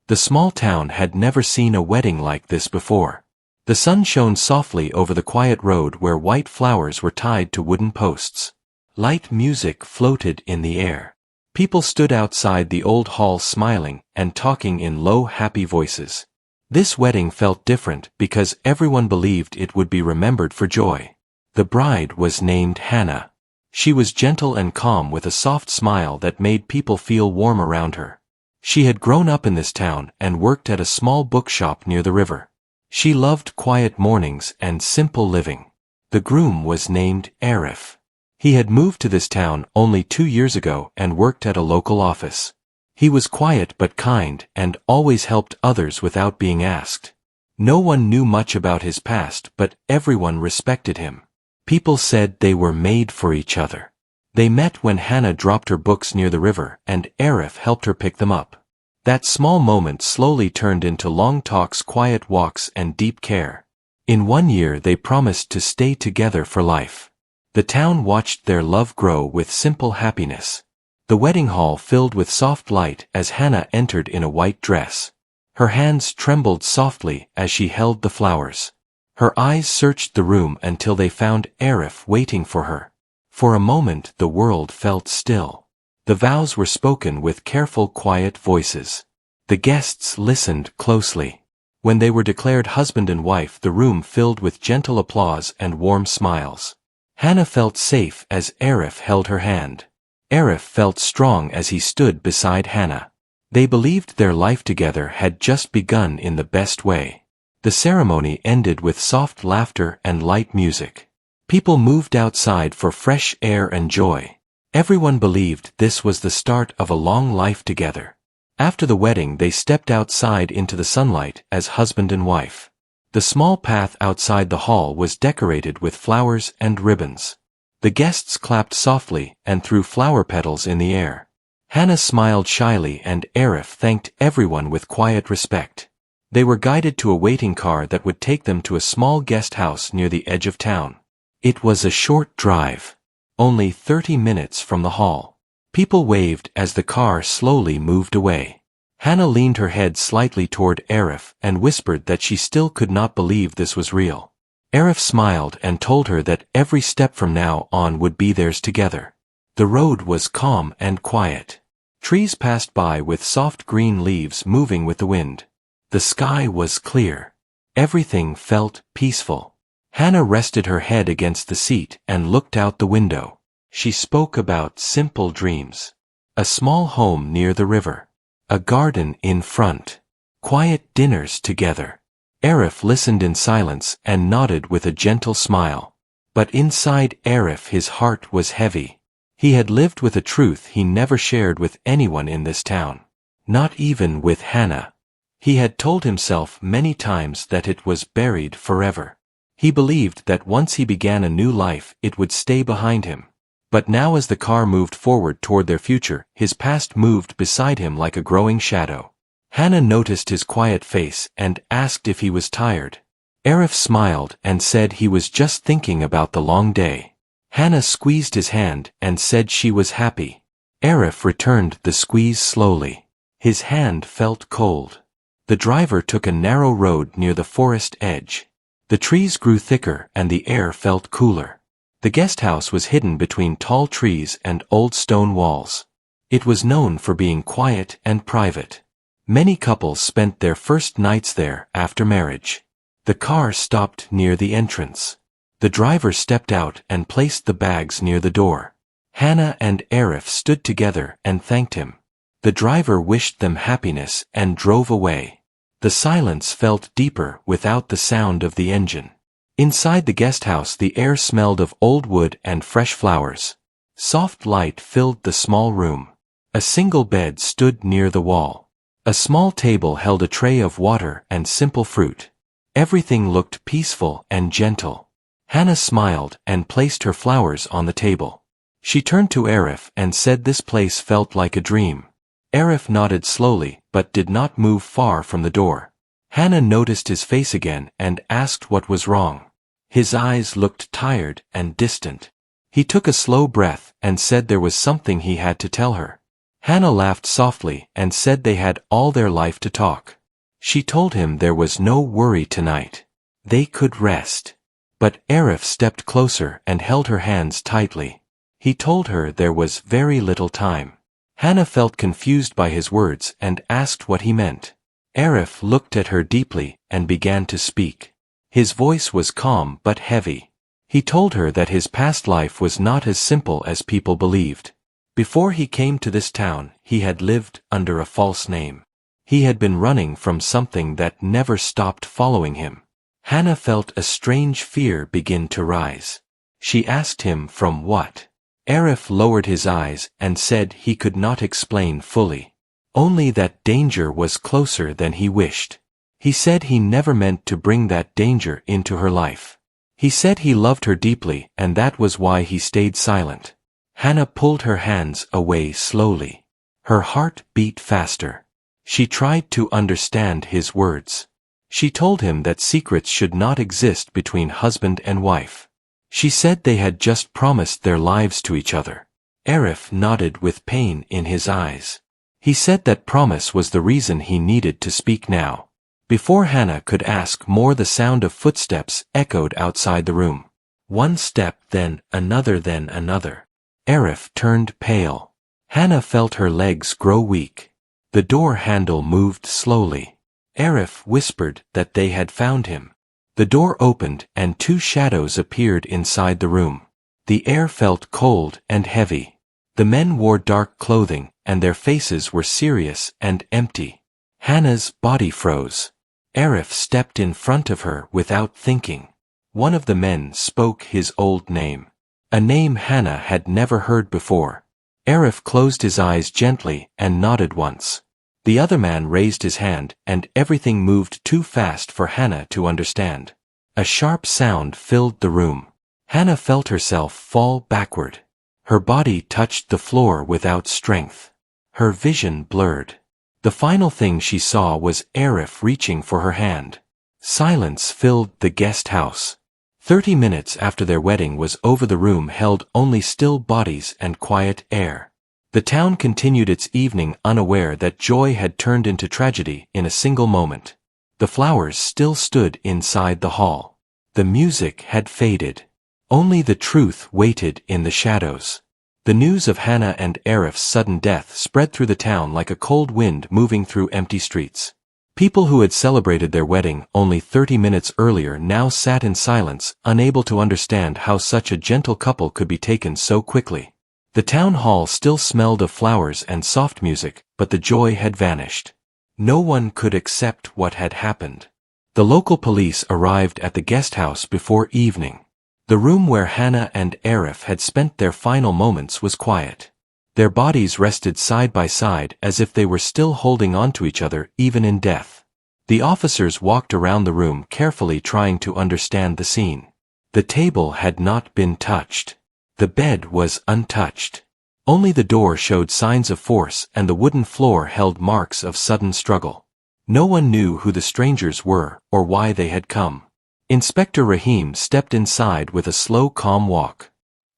The small town had never seen a wedding like this before. The sun shone softly over the quiet road where white flowers were tied to wooden posts. Light music floated in the air. People stood outside the old hall smiling and talking in low, happy voices. This wedding felt different because everyone believed it would be remembered for joy. The bride was named Hannah. She was gentle and calm with a soft smile that made people feel warm around her. She had grown up in this town and worked at a small bookshop near the river. She loved quiet mornings and simple living. The groom was named Arif. He had moved to this town only 2 years ago and worked at a local office. He was quiet but kind and always helped others without being asked. No one knew much about his past, but everyone respected him. People said they were made for each other. They met when Hannah dropped her books near the river and Arif helped her pick them up. That small moment slowly turned into long talks, quiet walks, and deep care. In 1 year they promised to stay together for life. The town watched their love grow with simple happiness. The wedding hall filled with soft light as Hannah entered in a white dress. Her hands trembled softly as she held the flowers. Her eyes searched the room until they found Arif waiting for her. For a moment the world felt still. The vows were spoken with careful, quiet voices. The guests listened closely. When they were declared husband and wife, the room filled with gentle applause and warm smiles. Hannah felt safe as Arif held her hand. Arif felt strong as he stood beside Hannah. They believed their life together had just begun in the best way. The ceremony ended with soft laughter and light music. People moved outside for fresh air and joy. Everyone believed this was the start of a long life together. After the wedding they stepped outside into the sunlight as husband and wife. The small path outside the hall was decorated with flowers and ribbons. The guests clapped softly and threw flower petals in the air. Hannah smiled shyly and Arif thanked everyone with quiet respect. They were guided to a waiting car that would take them to a small guest house near the edge of town. It was a short drive. Only 30 minutes from the hall. People waved as the car slowly moved away. Hannah leaned her head slightly toward Arif and whispered that she still could not believe this was real. Arif smiled and told her that every step from now on would be theirs together. The road was calm and quiet. Trees passed by with soft green leaves moving with the wind. The sky was clear. Everything felt peaceful. Hannah rested her head against the seat and looked out the window. She spoke about simple dreams. A small home near the river. A garden in front. Quiet dinners together. Arif listened in silence and nodded with a gentle smile. But inside Arif his heart was heavy. He had lived with a truth he never shared with anyone in this town. Not even with Hannah. He had told himself many times that it was buried forever. He believed that once he began a new life, it would stay behind him. But now as the car moved forward toward their future, his past moved beside him like a growing shadow. Hannah noticed his quiet face and asked if he was tired. Arif smiled and said he was just thinking about the long day. Hannah squeezed his hand and said she was happy. Arif returned the squeeze slowly. His hand felt cold. The driver took a narrow road near the forest edge. The trees grew thicker and the air felt cooler. The guest house was hidden between tall trees and old stone walls. It was known for being quiet and private. Many couples spent their first nights there after marriage. The car stopped near the entrance. The driver stepped out and placed the bags near the door. Hannah and Arif stood together and thanked him. The driver wished them happiness and drove away. The silence felt deeper without the sound of the engine. Inside the guest house the air smelled of old wood and fresh flowers. Soft light filled the small room. A single bed stood near the wall. A small table held a tray of water and simple fruit. Everything looked peaceful and gentle. Hannah smiled and placed her flowers on the table. She turned to Arif and said this place felt like a dream. Arif nodded slowly, but did not move far from the door. Hannah noticed his face again and asked what was wrong. His eyes looked tired and distant. He took a slow breath and said there was something he had to tell her. Hannah laughed softly and said they had all their life to talk. She told him there was no worry tonight. They could rest. But Arif stepped closer and held her hands tightly. He told her there was very little time. Hannah felt confused by his words and asked what he meant. Arif looked at her deeply and began to speak. His voice was calm but heavy. He told her that his past life was not as simple as people believed. Before he came to this town, he had lived under a false name. He had been running from something that never stopped following him. Hannah felt a strange fear begin to rise. She asked him from what? Arif lowered his eyes and said he could not explain fully. Only that danger was closer than he wished. He said he never meant to bring that danger into her life. He said he loved her deeply and that was why he stayed silent. Hannah pulled her hands away slowly. Her heart beat faster. She tried to understand his words. She told him that secrets should not exist between husband and wife. She said they had just promised their lives to each other. Arif nodded with pain in his eyes. He said that promise was the reason he needed to speak now. Before Hannah could ask more, the sound of footsteps echoed outside the room. One step, then another, then another. Arif turned pale. Hannah felt her legs grow weak. The door handle moved slowly. Arif whispered that they had found him. The door opened and two shadows appeared inside the room. The air felt cold and heavy. The men wore dark clothing and their faces were serious and empty. Hannah's body froze. Arif stepped in front of her without thinking. One of the men spoke his old name. A name Hannah had never heard before. Arif closed his eyes gently and nodded once. The other man raised his hand and everything moved too fast for Hannah to understand. A sharp sound filled the room. Hannah felt herself fall backward. Her body touched the floor without strength. Her vision blurred. The final thing she saw was Arif reaching for her hand. Silence filled the guest house. 30 minutes after their wedding was over, the room held only still bodies and quiet air. The town continued its evening, unaware that joy had turned into tragedy in a single moment. The flowers still stood inside the hall. The music had faded. Only the truth waited in the shadows. The news of Hannah and Arif's sudden death spread through the town like a cold wind moving through empty streets. People who had celebrated their wedding only 30 minutes earlier now sat in silence, unable to understand how such a gentle couple could be taken so quickly. The town hall still smelled of flowers and soft music, but the joy had vanished. No one could accept what had happened. The local police arrived at the guest house before evening. The room where Hannah and Arif had spent their final moments was quiet. Their bodies rested side by side as if they were still holding on to each other even in death. The officers walked around the room carefully, trying to understand the scene. The table had not been touched. The bed was untouched. Only the door showed signs of force and the wooden floor held marks of sudden struggle. No one knew who the strangers were or why they had come. Inspector Rahim stepped inside with a slow, calm walk.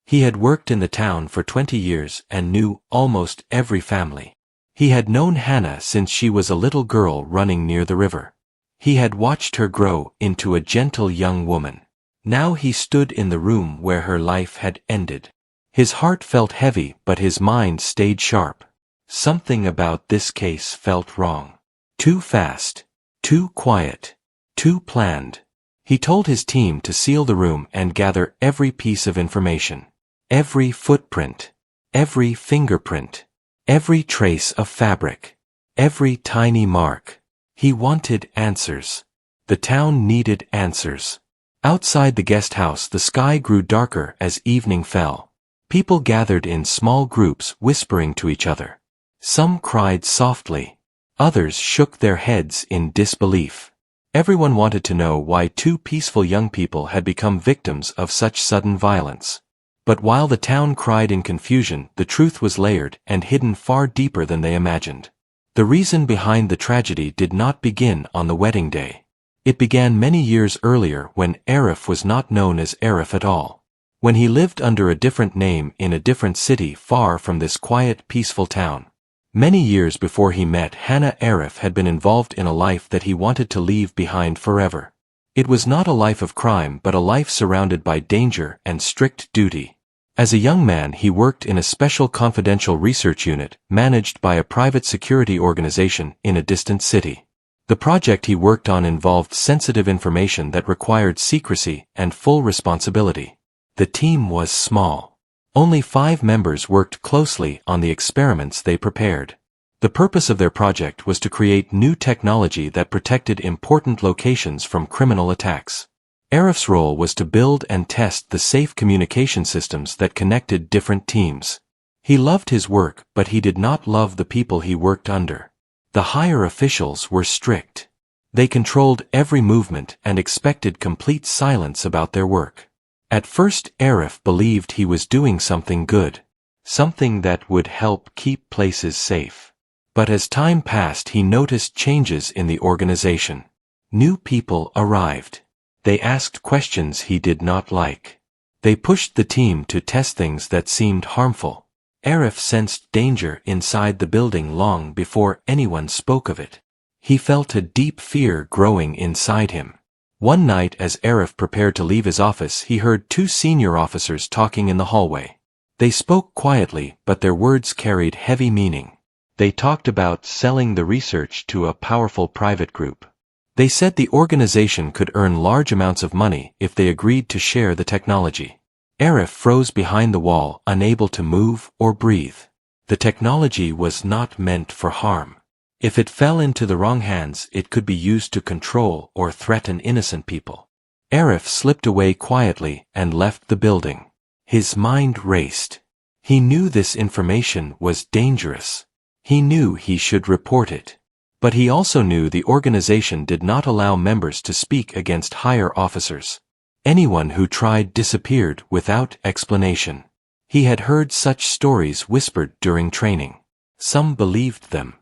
He had worked in the town for 20 years and knew almost every family. He had known Hannah since she was a little girl running near the river. He had watched her grow into a gentle young woman. Now he stood in the room where her life had ended. His heart felt heavy, but his mind stayed sharp. Something about this case felt wrong. Too fast. Too quiet. Too planned. He told his team to seal the room and gather every piece of information. Every footprint. Every fingerprint. Every trace of fabric. Every tiny mark. He wanted answers. The town needed answers. Outside the guest house, the sky grew darker as evening fell. People gathered in small groups, whispering to each other. Some cried softly. Others shook their heads in disbelief. Everyone wanted to know why two peaceful young people had become victims of such sudden violence. But while the town cried in confusion, the truth was layered and hidden far deeper than they imagined. The reason behind the tragedy did not begin on the wedding day. It began many years earlier when Arif was not known as Arif at all. When he lived under a different name in a different city far from this quiet, peaceful town. Many years before he met Hannah, Arif had been involved in a life that he wanted to leave behind forever. It was not a life of crime but a life surrounded by danger and strict duty. As a young man he worked in a special confidential research unit managed by a private security organization in a distant city. The project he worked on involved sensitive information that required secrecy and full responsibility. The team was small. Only 5 members worked closely on the experiments they prepared. The purpose of their project was to create new technology that protected important locations from criminal attacks. Arif's role was to build and test the safe communication systems that connected different teams. He loved his work, but he did not love the people he worked under. The higher officials were strict. They controlled every movement and expected complete silence about their work. At first Arif believed he was doing something good, something that would help keep places safe. But as time passed he noticed changes in the organization. New people arrived. They asked questions he did not like. They pushed the team to test things that seemed harmful. Arif sensed danger inside the building long before anyone spoke of it. He felt a deep fear growing inside him. One night as Arif prepared to leave his office he heard 2 senior officers talking in the hallway. They spoke quietly, but their words carried heavy meaning. They talked about selling the research to a powerful private group. They said the organization could earn large amounts of money if they agreed to share the technology. Arif froze behind the wall, unable to move or breathe. The technology was not meant for harm. If it fell into the wrong hands, it could be used to control or threaten innocent people. Arif slipped away quietly and left the building. His mind raced. He knew this information was dangerous. He knew he should report it. But he also knew the organization did not allow members to speak against higher officers. Anyone who tried disappeared without explanation. He had heard such stories whispered during training. Some believed them.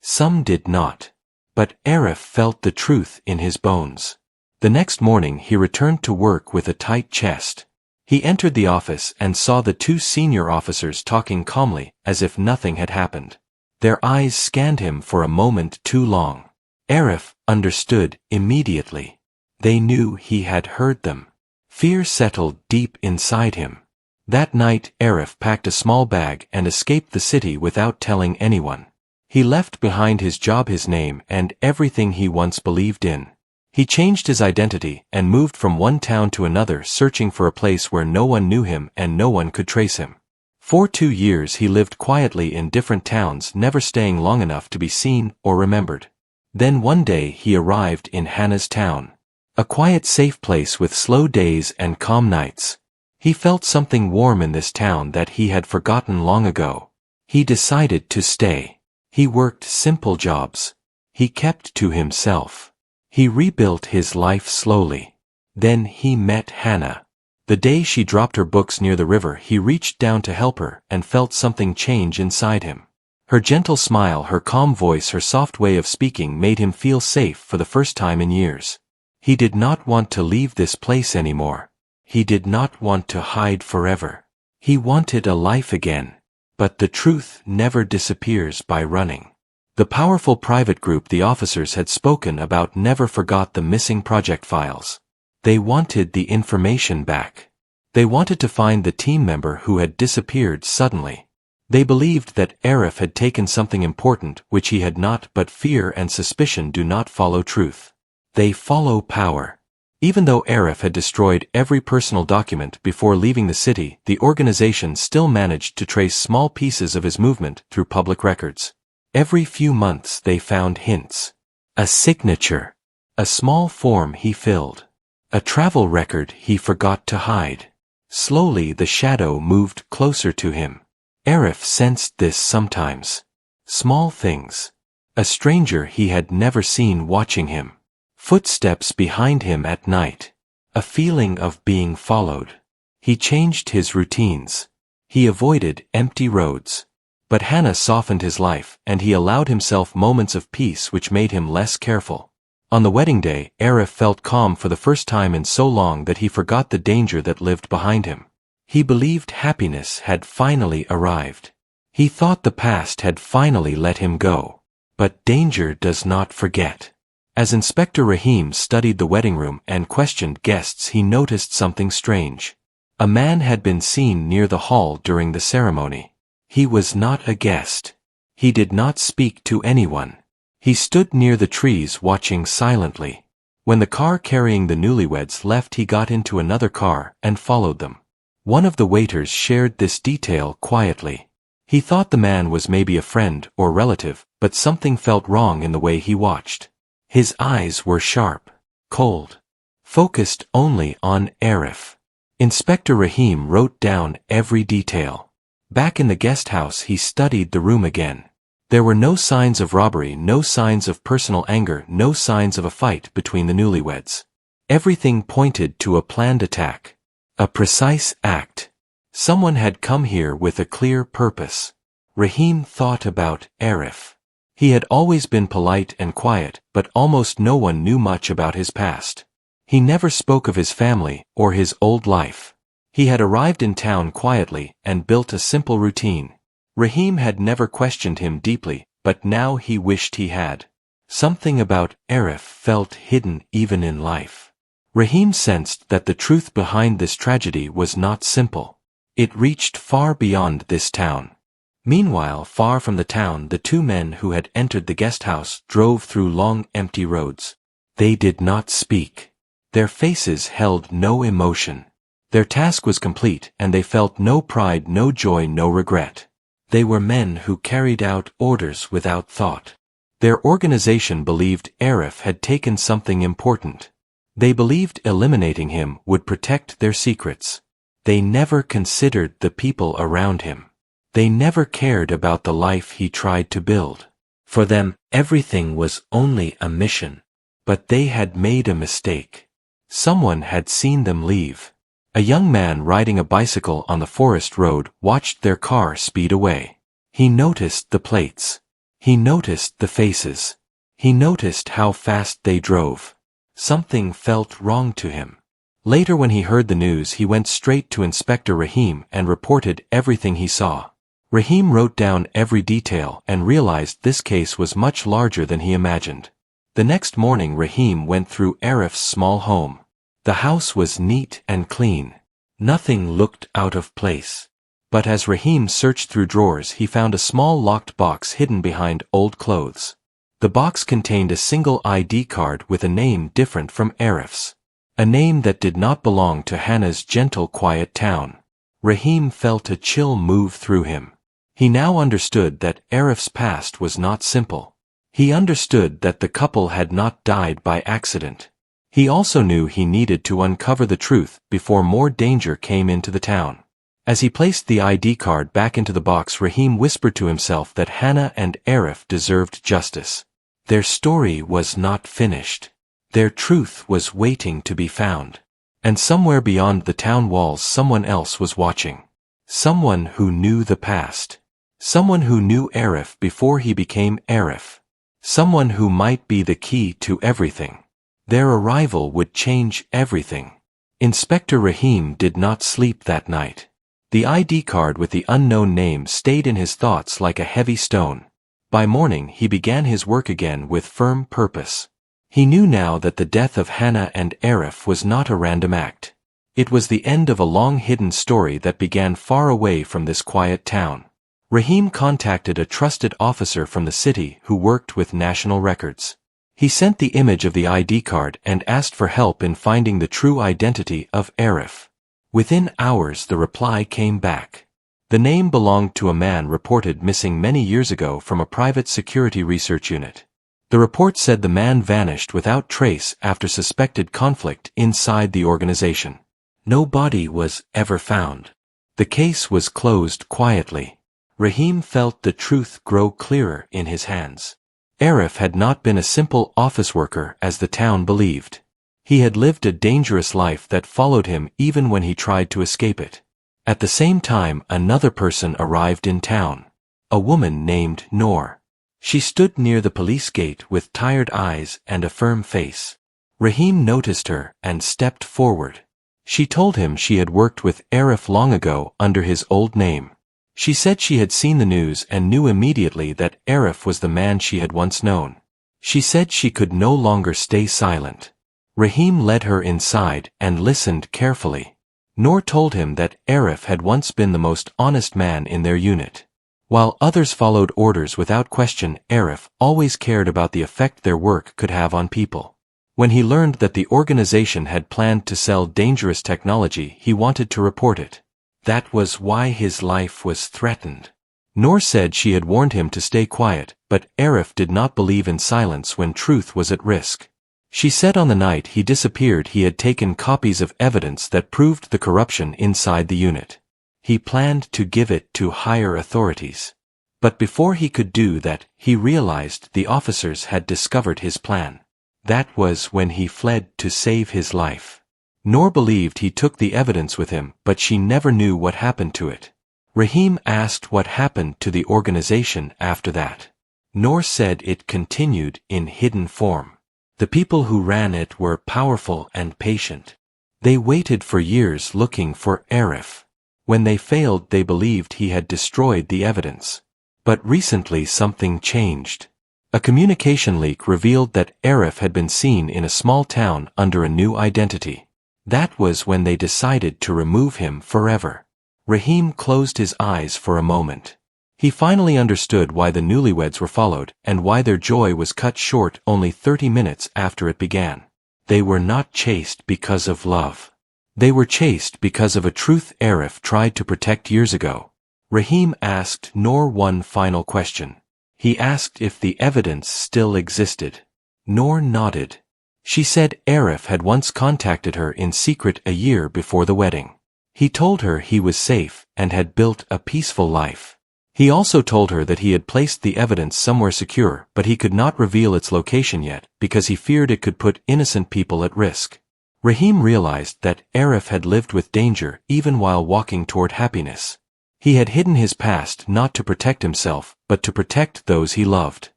Some did not. But Arif felt the truth in his bones. The next morning he returned to work with a tight chest. He entered the office and saw the 2 senior officers talking calmly as if nothing had happened. Their eyes scanned him for a moment too long. Arif understood immediately. They knew he had heard them. Fear settled deep inside him. That night Arif packed a small bag and escaped the city without telling anyone. He left behind his job, his name, and everything he once believed in. He changed his identity and moved from one town to another, searching for a place where no one knew him and no one could trace him. For 2 years he lived quietly in different towns, never staying long enough to be seen or remembered. Then one day he arrived in Hannah's town. A quiet, safe place with slow days and calm nights. He felt something warm in this town that he had forgotten long ago. He decided to stay. He worked simple jobs. He kept to himself. He rebuilt his life slowly. Then he met Hannah. The day she dropped her books near the river, he reached down to help her and felt something change inside him. Her gentle smile, her calm voice, her soft way of speaking made him feel safe for the first time in years. He did not want to leave this place anymore. He did not want to hide forever. He wanted a life again. But the truth never disappears by running. The powerful private group the officers had spoken about never forgot the missing project files. They wanted the information back. They wanted to find the team member who had disappeared suddenly. They believed that Arif had taken something important which he had not, but fear and suspicion do not follow truth. They follow power. Even though Arif had destroyed every personal document before leaving the city, the organization still managed to trace small pieces of his movement through public records. Every few months they found hints. A signature. A small form he filled. A travel record he forgot to hide. Slowly the shadow moved closer to him. Arif sensed this sometimes. Small things. A stranger he had never seen watching him. Footsteps behind him at night. A feeling of being followed. He changed his routines. He avoided empty roads. But Hannah softened his life, and he allowed himself moments of peace which made him less careful. On the wedding day, Arif felt calm for the first time in so long that he forgot the danger that lived behind him. He believed happiness had finally arrived. He thought the past had finally let him go. But danger does not forget. As Inspector Rahim studied the wedding room and questioned guests, he noticed something strange. A man had been seen near the hall during the ceremony. He was not a guest. He did not speak to anyone. He stood near the trees watching silently. When the car carrying the newlyweds left, he got into another car and followed them. One of the waiters shared this detail quietly. He thought the man was maybe a friend or relative, but something felt wrong in the way he watched. His eyes were sharp, cold, focused only on Arif. Inspector Rahim wrote down every detail. Back in the guest house, he studied the room again. There were no signs of robbery, no signs of personal anger, no signs of a fight between the newlyweds. Everything pointed to a planned attack. A precise act. Someone had come here with a clear purpose. Rahim thought about Arif. He had always been polite and quiet, but almost no one knew much about his past. He never spoke of his family or his old life. He had arrived in town quietly and built a simple routine. Rahim had never questioned him deeply, but now he wished he had. Something about Arif felt hidden even in life. Rahim sensed that the truth behind this tragedy was not simple. It reached far beyond this town. Meanwhile, far from the town, the two men who had entered the guest house drove through long, empty roads. They did not speak. Their faces held no emotion. Their task was complete, and they felt no pride, no joy, no regret. They were men who carried out orders without thought. Their organization believed Arif had taken something important. They believed eliminating him would protect their secrets. They never considered the people around him. They never cared about the life he tried to build. For them, everything was only a mission. But they had made a mistake. Someone had seen them leave. A young man riding a bicycle on the forest road watched their car speed away. He noticed the plates. He noticed the faces. He noticed how fast they drove. Something felt wrong to him. Later, when he heard the news, he went straight to Inspector Rahim and reported everything he saw. Rahim wrote down every detail and realized this case was much larger than he imagined. The next morning, Rahim went through Arif's small home. The house was neat and clean. Nothing looked out of place. But as Rahim searched through drawers, he found a small locked box hidden behind old clothes. The box contained a single ID card with a name different from Arif's. A name that did not belong to Hannah's gentle, quiet town. Rahim felt a chill move through him. He now understood that Arif's past was not simple. He understood that the couple had not died by accident. He also knew he needed to uncover the truth before more danger came into the town. As he placed the ID card back into the box, Rahim whispered to himself that Hannah and Arif deserved justice. Their story was not finished. Their truth was waiting to be found. And somewhere beyond the town walls, someone else was watching. Someone who knew the past. Someone who knew Arif before he became Arif. Someone who might be the key to everything. Their arrival would change everything. Inspector Rahim did not sleep that night. The ID card with the unknown name stayed in his thoughts like a heavy stone. By morning, he began his work again with firm purpose. He knew now that the death of Hannah and Arif was not a random act. It was the end of a long hidden story that began far away from this quiet town. Rahim contacted a trusted officer from the city who worked with national records. He sent the image of the ID card and asked for help in finding the true identity of Arif. Within hours, the reply came back. The name belonged to a man reported missing many years ago from a private security research unit. The report said the man vanished without trace after suspected conflict inside the organization. No body was ever found. The case was closed quietly. Rahim felt the truth grow clearer in his hands. Arif had not been a simple office worker as the town believed. He had lived a dangerous life that followed him even when he tried to escape it. At the same time, another person arrived in town. A woman named Noor. She stood near the police gate with tired eyes and a firm face. Rahim noticed her and stepped forward. She told him she had worked with Arif long ago under his old name. She said she had seen the news and knew immediately that Arif was the man she had once known. She said she could no longer stay silent. Rahim led her inside and listened carefully. Noor told him that Arif had once been the most honest man in their unit. While others followed orders without question, Arif always cared about the effect their work could have on people. When he learned that the organization had planned to sell dangerous technology, he wanted to report it. That was why his life was threatened. Noor said she had warned him to stay quiet, but Arif did not believe in silence when truth was at risk. She said on the night he disappeared he had taken copies of evidence that proved the corruption inside the unit. He planned to give it to higher authorities. But before he could do that, he realized the officers had discovered his plan. That was when he fled to save his life. Noor believed he took the evidence with him, but she never knew what happened to it. Rahim asked what happened to the organization after that. Noor said it continued in hidden form. The people who ran it were powerful and patient. They waited for years looking for Arif. When they failed, they believed he had destroyed the evidence. But recently something changed. A communication leak revealed that Arif had been seen in a small town under a new identity. That was when they decided to remove him forever. Rahim closed his eyes for a moment. He finally understood why the Newlyweds were followed, and why their joy was cut short only 30 minutes after it began. They were not chased because of love. They were chased because of a truth Arif tried to protect years ago. Rahim asked Noor one final question. He asked if the evidence still existed. Noor nodded. She said Arif had once contacted her in secret a year before the wedding. He told her he was safe and had built a peaceful life. He also told her that he had placed the evidence somewhere secure, but he could not reveal its location yet because he feared it could put innocent people at risk. Rahim realized that Arif had lived with danger even while walking toward happiness. He had hidden his past not to protect himself, but to protect those he loved.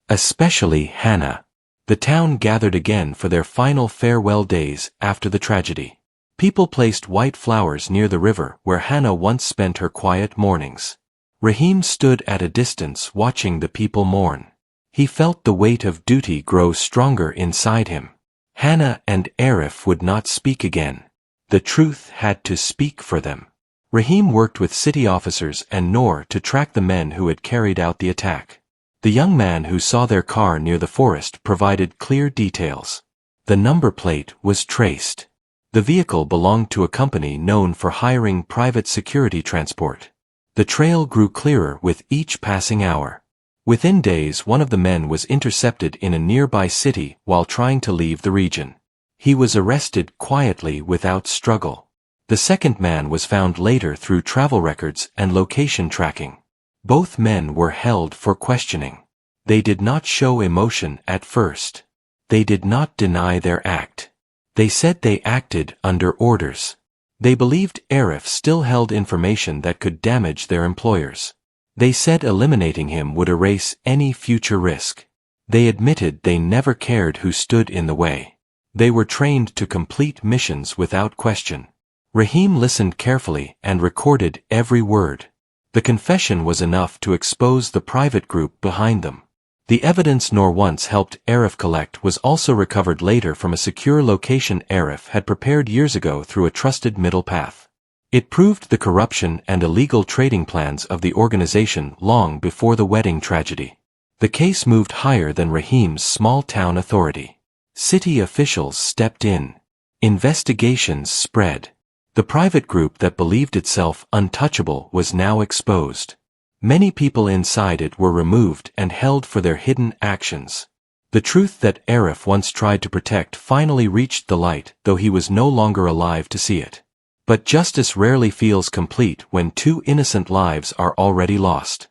Especially Hannah. The town gathered again for their final farewell days after the tragedy. People placed white flowers near the river where Hannah once spent her quiet mornings. Rahim stood at a distance watching the people mourn. He felt the weight of duty grow stronger inside him. Hannah and Arif would not speak again. The truth had to speak for them. Rahim worked with city officers and Noor to track the men who had carried out the attack. The young man who saw their car near the forest provided clear details. The number plate was traced. The vehicle belonged to a company known for hiring private security transport. The trail grew clearer with each passing hour. Within days, one of the men was intercepted in a nearby city while trying to leave the region. He was arrested quietly without struggle. The second man was found later through travel records and location tracking. Both men were held for questioning. They did not show emotion at first. They did not deny their act. They said they acted under orders. They believed Arif still held information that could damage their employers. They said eliminating him would erase any future risk. They admitted they never cared who stood in the way. They were trained to complete missions without question. Rahim listened carefully and recorded every word. The confession was enough to expose the private group behind them. The evidence Noor once helped Arif collect was also recovered later from a secure location Arif had prepared years ago through a trusted middle path. It proved the corruption and illegal trading plans of the organization long before the wedding tragedy. The case moved higher than Rahim's small-town authority. City officials stepped in. Investigations spread. The private group that believed itself untouchable was now exposed. Many people inside it were removed and held for their hidden actions. The truth that Arif once tried to protect finally reached the light, though he was no longer alive to see it. But justice rarely feels complete when two innocent lives are already lost.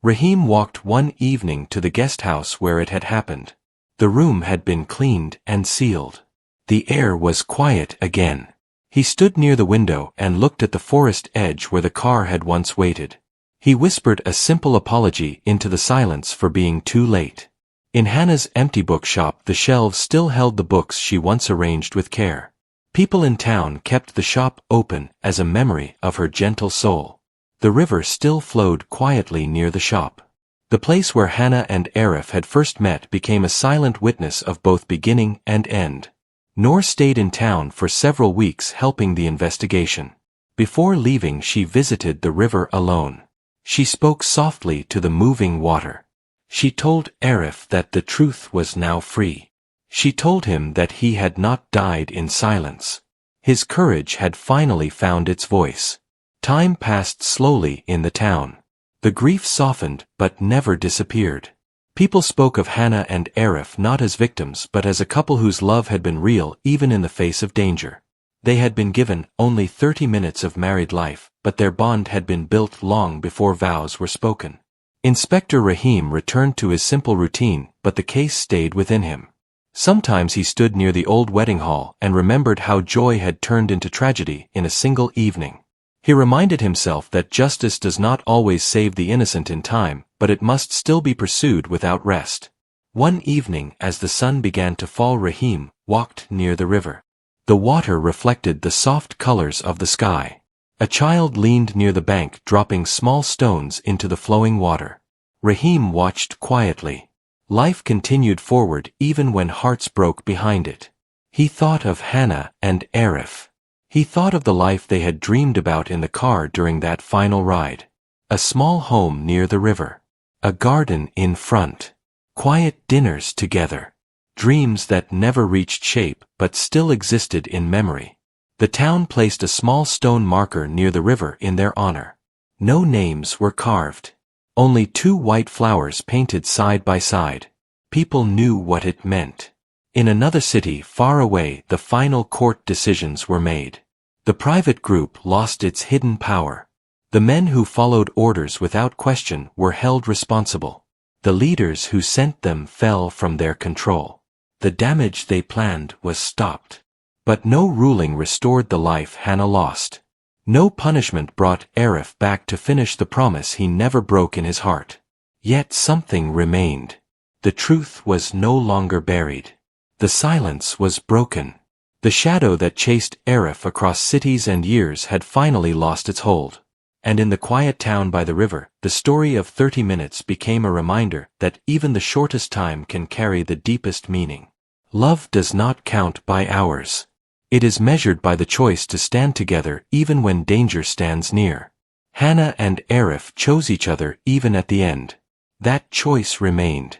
Rahim walked one evening to the guest house where it had happened. The room had been cleaned and sealed. The air was quiet again. He stood near the window and looked at the forest edge where the car had once waited. He whispered a simple apology into the silence for being too late. In Hannah's empty bookshop, the shelves still held the books she once arranged with care. People in town kept the shop open as a memory of her gentle soul. The river still flowed quietly near the shop. The place where Hannah and Arif had first met became a silent witness of both beginning and end. Noor stayed in town for several weeks helping the investigation. Before leaving, she visited the river alone. She spoke softly to the moving water. She told Arif that the truth was now free. She told him that he had not died in silence. His courage had finally found its voice. Time passed slowly in the town. The grief softened but never disappeared. People spoke of Hannah and Arif not as victims but as a couple whose love had been real even in the face of danger. They had been given only 30 minutes of married life, but their bond had been built long before vows were spoken. Inspector Rahim returned to his simple routine, but the case stayed within him. Sometimes he stood near the old wedding hall and remembered how joy had turned into tragedy in a single evening. He reminded himself that justice does not always save the innocent in time, but it must still be pursued without rest. One evening, as the sun began to fall, Rahim walked near the river. The water reflected the soft colors of the sky. A child leaned near the bank, dropping small stones into the flowing water. Rahim watched quietly. Life continued forward even when hearts broke behind it. He thought of Hannah and Arif. He thought of the life they had dreamed about in the car during that final ride. A small home near the river. A garden in front. Quiet dinners together. Dreams that never reached shape but still existed in memory. The town placed a small stone marker near the river in their honor. No names were carved. Only 2 white flowers painted side by side. People knew what it meant. In another city far away, the final court decisions were made. The private group lost its hidden power. The men who followed orders without question were held responsible. The leaders who sent them fell from their control. The damage they planned was stopped. But no ruling restored the life Hannah lost. No punishment brought Arif back to finish the promise he never broke in his heart. Yet something remained. The truth was no longer buried. The silence was broken. The shadow that chased Arif across cities and years had finally lost its hold. And in the quiet town by the river, the story of 30 minutes became a reminder that even the shortest time can carry the deepest meaning. Love does not count by hours. It is measured by the choice to stand together even when danger stands near. Hannah and Arif chose each other even at the end. That choice remained.